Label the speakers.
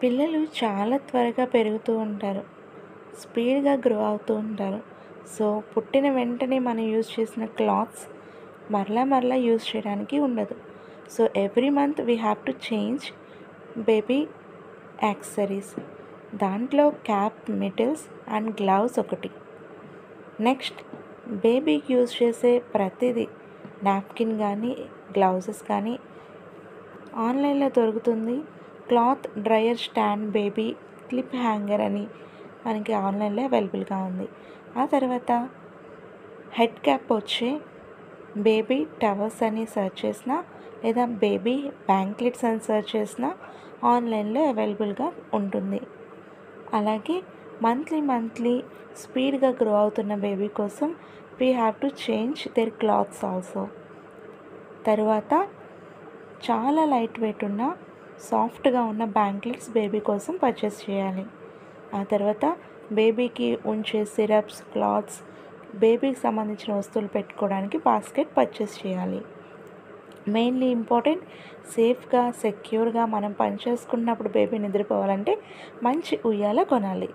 Speaker 1: పిల్లలు చాలా త్వరగా పెరుగుతూ ఉంటారు. స్పీడ్‌గా గ్రో అవుతూ ఉంటారు. సో, పుట్టిన వెంటనే మనం యూజ్ చేసిన క్లాత్స్ మరలా మరలా యూజ్ చేయడానికి ఉండదు. So, every month we have to change baby accessories. దాంట్లో క్యాప్, మిడిల్స్ అండ్ గ్లవ్స్ ఒకటి. నెక్స్ట్ బేబీకి యూజ్ చేసే ప్రతిదీ నాప్కిన్ కానీ, గ్లౌజెస్ కానీ ఆన్లైన్లో దొరుకుతుంది. Cloth dryer stand, baby clip hanger అని మనకి ఆన్లైన్లో అవైలబుల్గా ఉంది. ఆ తర్వాత హెడ్ క్యాప్ వచ్చే బేబీ టవల్స్ అని సెర్చ్ చేసినా, లేదా బేబీ బ్యాంక్లెట్స్ అని సెర్చ్ చేసినా ఆన్లైన్లో అవైలబుల్గా ఉంటుంది. అలాగే మంత్లీ స్పీడ్గా గ్రో అవుతున్న బేబీ కోసం we have to change their clothes also. తర్వాత చాలా లైట్ వెయిట్ ఉన్న సాఫ్ట్గా ఉన్న బ్యాంక్లెట్స్ బేబీ కోసం పర్చేస్ చేయాలి. ఆ తర్వాత బేబీకి ఉంచే సిరప్స్, క్లాత్స్, బేబీకి సంబంధించిన వస్తువులు పెట్టుకోవడానికి బాస్కెట్ పర్చేస్ చేయాలి. మెయిన్లీ ఇంపార్టెంట్, సేఫ్గా సెక్యూర్గా మనం పని చేసుకున్నప్పుడు బేబీ నిద్రపోవాలంటే మంచి ఉయ్యాల కొనాలి.